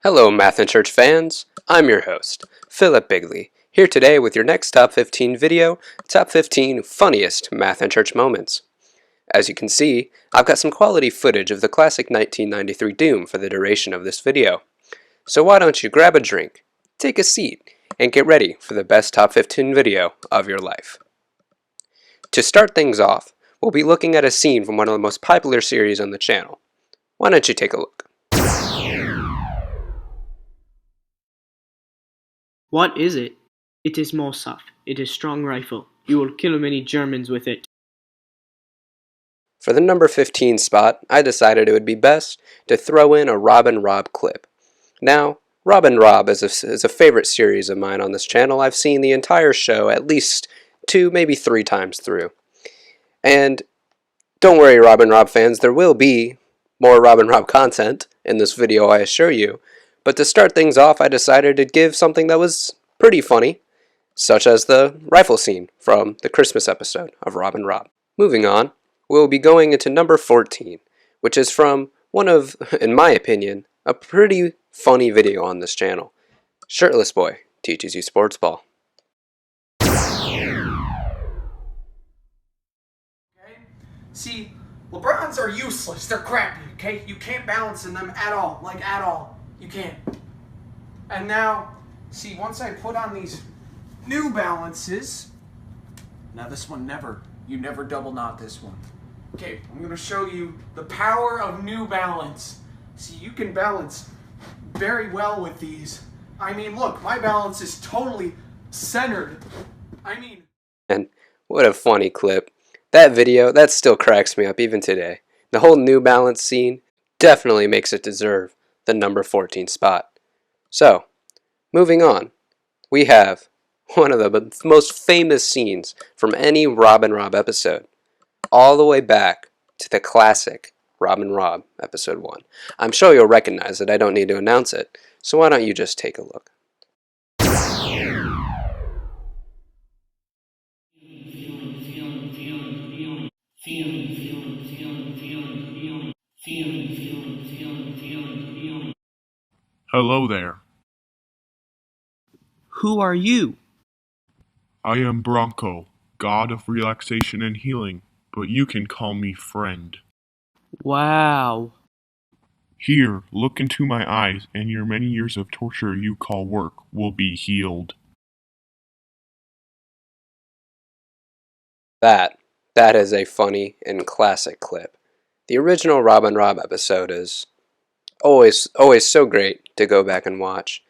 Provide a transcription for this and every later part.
Hello Mathan Church fans, I'm your host, Philip Bigley, here today with your next Top 15 video, Top 15 Funniest Mathan Church Moments. As you can see, I've got some quality footage of the classic 1993 Doom for the duration of this video. So why don't you grab a drink, take a seat, and get ready for the best Top 15 video of your life. To start things off, we'll be looking at a scene from one of the most popular series on the channel. Why don't you take a look? What is it? It is Mossad. It is strong rifle. You will kill many Germans with it. For the number 15 spot, I decided it would be best to throw in a Rob and Rob clip. Now, Rob and Rob is a favorite series of mine on this channel. I've seen the entire show at least 2, maybe 3 times through. And don't worry, Rob and Rob fans, there will be more Rob and Rob content in this video, I assure you. But to start things off, I decided to give something that was pretty funny, such as the rifle scene from the Christmas episode of Rob and Rob. Moving on, we'll be going into number 14, which is from one of, in my opinion, a pretty funny video on this channel. Shirtless Boy Teaches You Sports Ball. Okay? See, LeBrons are useless. They're crappy, okay? You can't balance in them at all. Like, at all. You can't. And now, see, once I put on these New Balances, now this one you never double knot this one. Okay, I'm going to show you the power of New Balance. See, you can balance very well with these. I mean, look, my balance is totally centered. And what a funny clip. That video, that still cracks me up even today. The whole New Balance scene definitely makes it deserve the number 14 spot. So, moving on, we have one of the most famous scenes from any Rob and Rob episode, all the way back to the classic Rob and Rob episode 1. I'm sure you'll recognize it, I don't need to announce it, so why don't you just take a look. Hello there. Who are you? I am Bronco, god of relaxation and healing, but you can call me friend. Wow. Here, look into my eyes, and your many years of torture you call work will be healed. That is a funny and classic clip. The original Rob and Rob episode is always so great to go back and watch.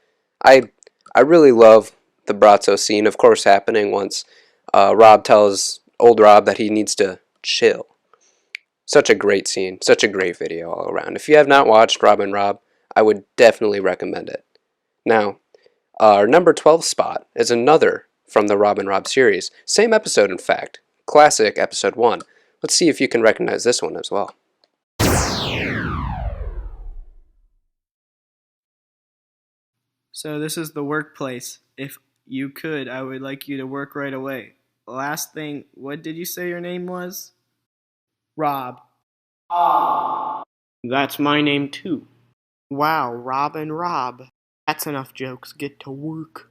I really love the Brazzo scene, of course, happening once Rob tells old Rob that he needs to chill. Such a great scene, such a great video all around. If you have not watched Rob and Rob, I would definitely recommend it. Now, our number 12 spot is another from the Rob and Rob series. Same episode, in fact. Classic episode 1. Let's see if you can recognize this one as well. So this is the workplace. If you could, I would like you to work right away. Last thing, what did you say your name was? Rob. That's my name too. Wow, Rob and Rob. That's enough jokes. Get to work.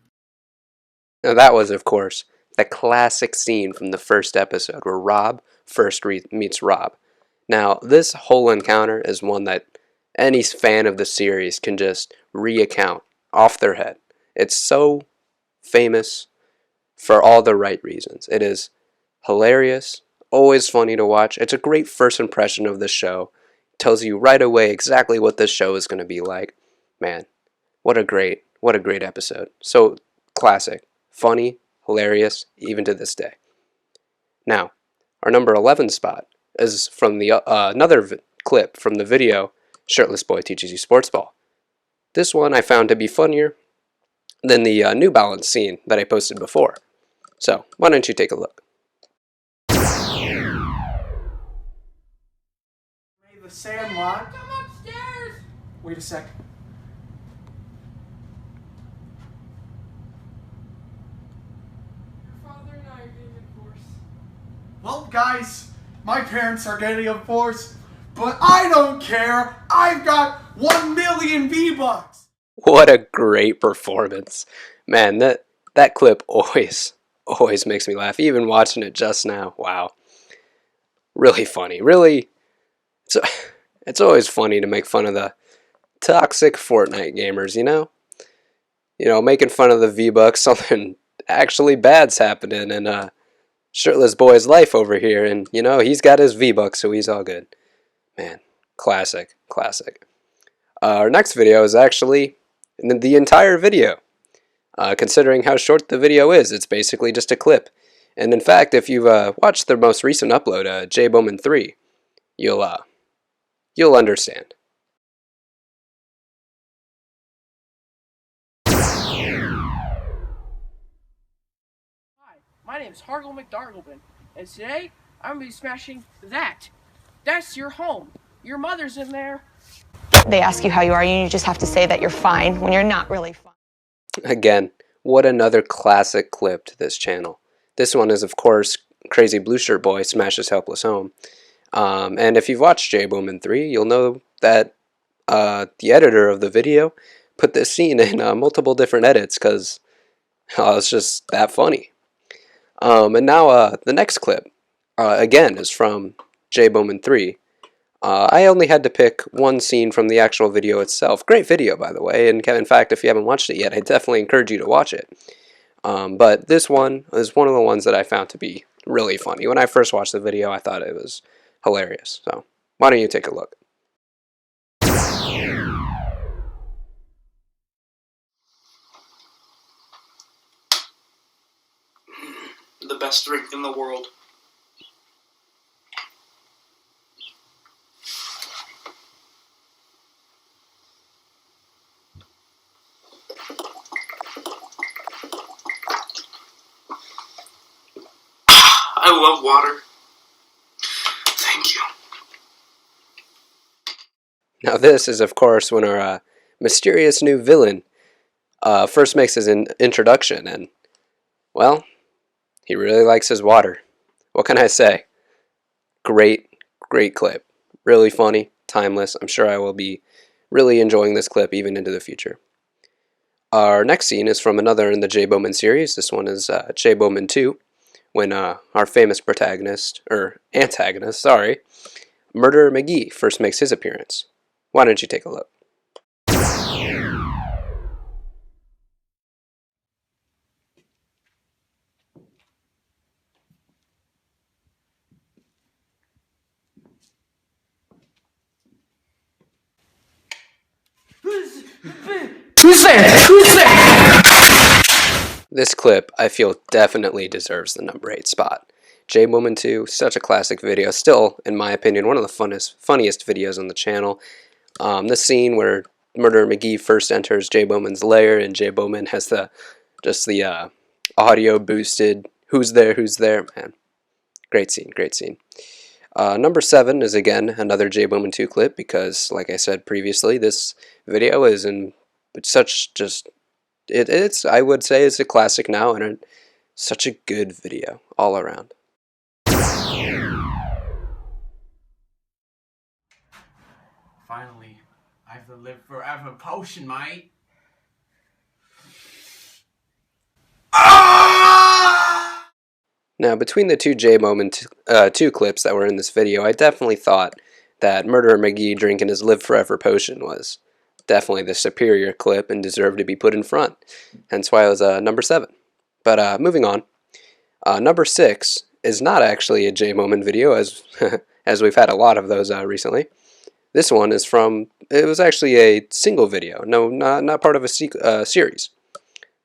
Now that was, of course, the classic scene from the first episode where Rob first meets Rob. Now, this whole encounter is one that any fan of the series can just recount off their head. It's so famous for all the right reasons. It is hilarious, always funny to watch. It's a great first impression of the show. It tells you right away exactly what this show is going to be like. Man, what a great episode. So classic, funny, hilarious, even to this day. Now, our number 11 spot is from the another clip from the video, Shirtless Boy Teaches You Sports Ball. This one I found to be funnier than the New Balance scene that I posted before. So, why don't you take a look? May the Sandlot. Come upstairs! Wait a sec. Your father and I are getting a divorce. Well, guys, my parents are getting a divorce, but I don't care. I've got 1 million V-Bucks. What a great performance. Man, that clip always makes me laugh. Even watching it just now. Wow. Really funny. Really, it's, it's always funny to make fun of the toxic Fortnite gamers, you know? You know, making fun of the V-Bucks, something actually bad's happening in shirtless boy's life over here, and you know, he's got his V-Bucks, so he's all good. Man, classic, classic. Our next video is actually the entire video. Considering how short the video is, it's basically just a clip. And in fact, if you've watched the most recent upload, J Bowman 3, you'll understand. Hi, my name is Hargle McDargleman, and today I'm going to be smashing that. That's your home. Your mother's in there. They ask you how you are, and you just have to say that you're fine when you're not really fine. Again, what another classic clip to this channel. This one is, of course, Crazy Blue Shirt Boy smashes Helpless Home. And if you've watched J Bowman 3, you'll know that the editor of the video put this scene in multiple different edits because it's just that funny. And now the next clip, again, is from J Bowman 3. I only had to pick one scene from the actual video itself. Great video, by the way, and in fact, if you haven't watched it yet, I definitely encourage you to watch it. But this one is one of the ones that I found to be really funny. When I first watched the video, I thought it was hilarious. So, why don't you take a look? The best drink in the world. I love water. Thank you. Now this is, of course, when our mysterious new villain first makes his introduction, and, well, he really likes his water. What can I say? Great, great clip. Really funny, timeless. I'm sure I will be really enjoying this clip even into the future. Our next scene is from another in the J Bowman series. This one is J Bowman 2, when our famous antagonist, sorry, Murderer McGee first makes his appearance. Why don't you take a look? Who's there? Who's there? This clip, I feel, definitely deserves the number 8 spot. J Bowman 2, such a classic video. Still, in my opinion, one of the funniest videos on the channel. The scene where Murderer McGee first enters J Bowman's lair, and J Bowman has the audio boosted who's there, man. Great scene, great scene. Number 7 is again another J Bowman 2 clip because, like I said previously, this video is in such it's I would say it's a classic now, and such a good video all around. Finally, I have the live forever potion, mate. Now, between the two J Bowman 2 clips that were in this video, I definitely thought that Murderer McGee drinking his live forever potion was definitely the superior clip and deserved to be put in front. Hence why it was number 7. But moving on, number 6 is not actually a J Bowman video, as as we've had a lot of those recently. This one is it was actually a single video, no, not part of a series.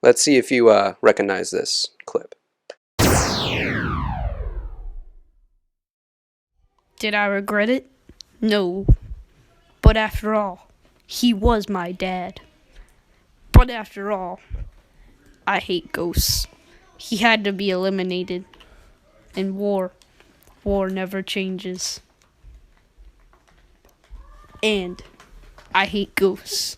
Let's see if you recognize this clip. Did I regret it? No. But after all, he was my dad. But after all, I hate ghosts. He had to be eliminated. And war never changes. And I hate ghosts.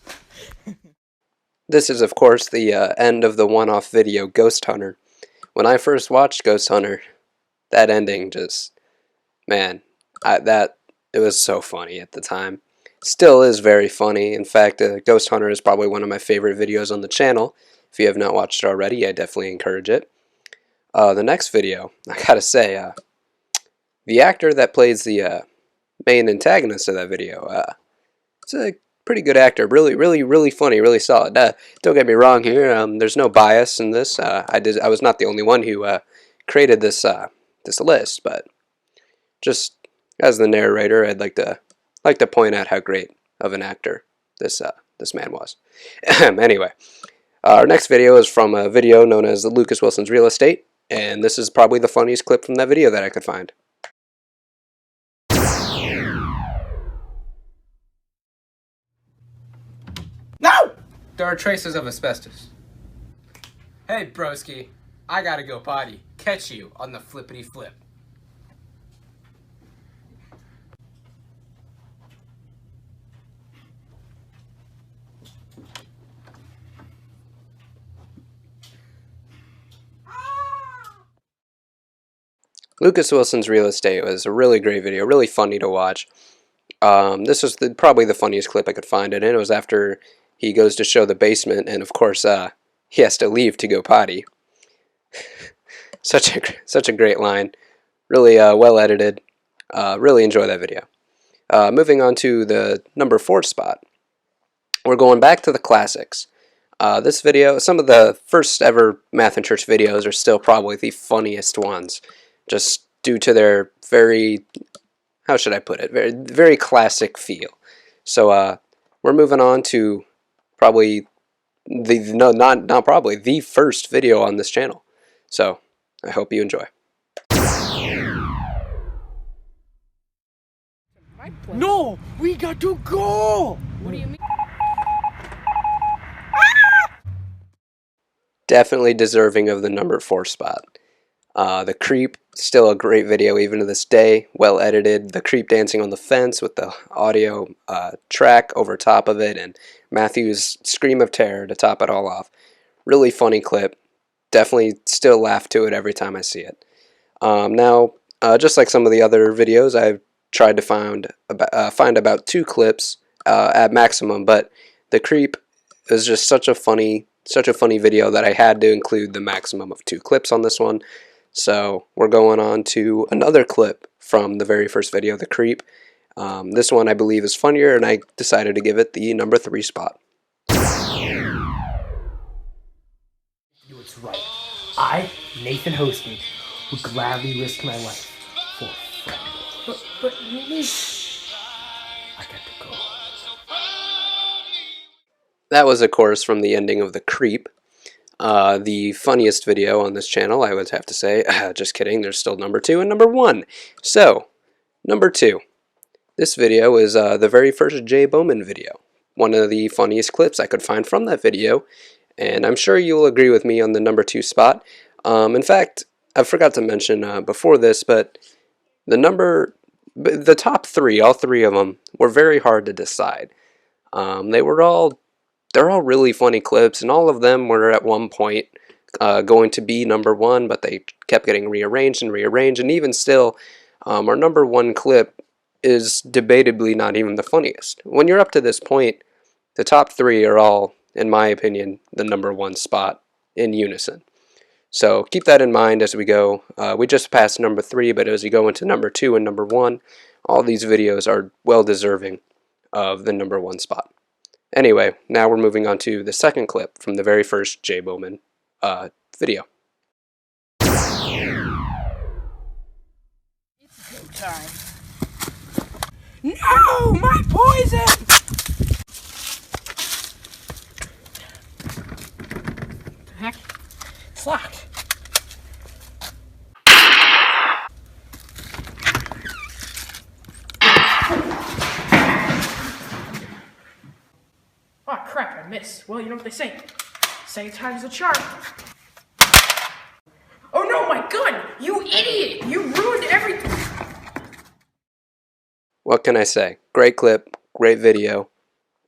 This is, of course, the end of the one-off video, Ghost Hunter. When I first watched Ghost Hunter, that ending just, man, it was so funny at the time. still is very funny. In fact, Ghost Hunter is probably one of my favorite videos on the channel. If you have not watched it already, I definitely encourage it. The next video, I gotta say, the actor that plays the main antagonist of that video, it's a pretty good actor. Really funny, really solid. Don't get me wrong here. There's no bias in this. I was not the only one who created this this list, but just as the narrator, I'd like to point out how great of an actor this man was. Anyway, our next video is from a video known as Lucas Wilson's Real Estate, and this is probably the funniest clip from that video that I could find. No! There are traces of asbestos. Hey, broski, I gotta go potty. Catch you on the flippity flip. Lucas Wilson's Real Estate was a really great video, really funny to watch. This was probably the funniest clip I could find it in. It was after he goes to show the basement, and of course he has to leave to go potty. such a great line. Really well edited. Really enjoy that video. Moving on to the number 4 spot. We're going back to the classics. This video, some of the first ever Mathan Church videos are still probably the funniest ones, just due to their very, how should I put it, very classic feel. So we're moving on to probably not probably the first video on this channel. So I hope you enjoy. No, we got to go. What do you mean? Definitely deserving of the number 4 spot. The Creep, still a great video even to this day, well edited. The Creep dancing on the fence with the audio track over top of it, and Matthew's scream of terror to top it all off. Really funny clip. Definitely still laugh to it every time I see it. Now, just like some of the other videos, I've tried to find about 2 clips at maximum, but The Creep is just such a funny video that I had to include the maximum of 2 clips on this one. So we're going on to another clip from the very first video, The Creep. This one I believe is funnier, and I decided to give it the number 3 spot. It's right. I, Nathan Hosted, would gladly risk my life for a friend. But I got to go. That was, of course, from the ending of The Creep. The funniest video on this channel, I would have to say. Just kidding, there's still number 2 and number 1. So, number 2. This video is the very first Jay Bowman video. One of the funniest clips I could find from that video, and I'm sure you'll agree with me on the number 2 spot. In fact, I forgot to mention before this, but the top 3, all 3 of them, were very hard to decide. They're all really funny clips, and all of them were at one point going to be number 1, but they kept getting rearranged, and even still, our number 1 clip is debatably not even the funniest. When you're up to this point, the top 3 are all, in my opinion, the number 1 spot in unison. So keep that in mind as we go. We just passed number 3, but as we go into number 2 and number 1, all these videos are well deserving of the number 1 spot. Anyway, now we're moving on to the second clip from the very first Jay Bowman video. it's go time. No, my poison! The heck? It's locked. Oh crap, I missed. Well, you know what they say. Same time as a charm. Oh no, my gun! You idiot! You ruined everything! What can I say? Great clip, great video.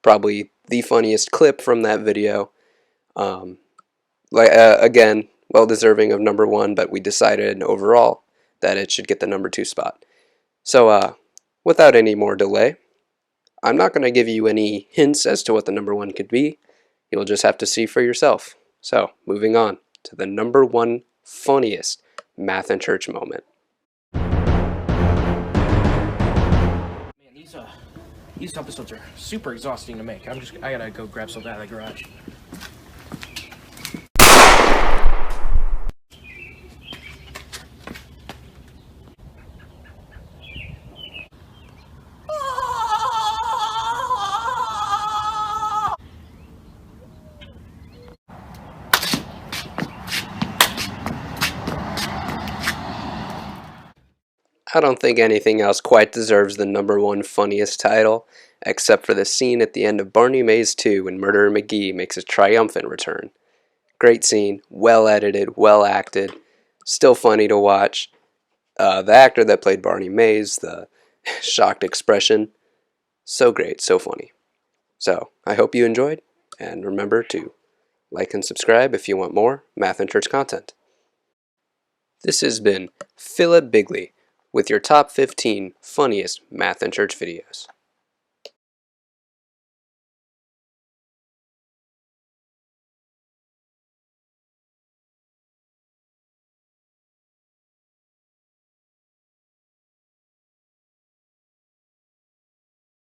Probably the funniest clip from that video. Again, well deserving of number 1, but we decided overall that it should get the number 2 spot. So, without any more delay, I'm not going to give you any hints as to what the number one could be. You'll just have to see for yourself. So, moving on to the number one funniest Mathan Church moment. Man, these episodes are super exhausting to make. I gotta go grab something out of the garage. I don't think anything else quite deserves the number one funniest title, except for the scene at the end of Barney Maze 2 when Murderer McGee makes his triumphant return. Great scene, well edited, well acted, still funny to watch. The actor that played Barney Maze, the shocked expression, so great, so funny. So, I hope you enjoyed, and remember to like and subscribe if you want more Mathan Church content. This has been Philip Bigley with your top 15 funniest Mathan Church videos.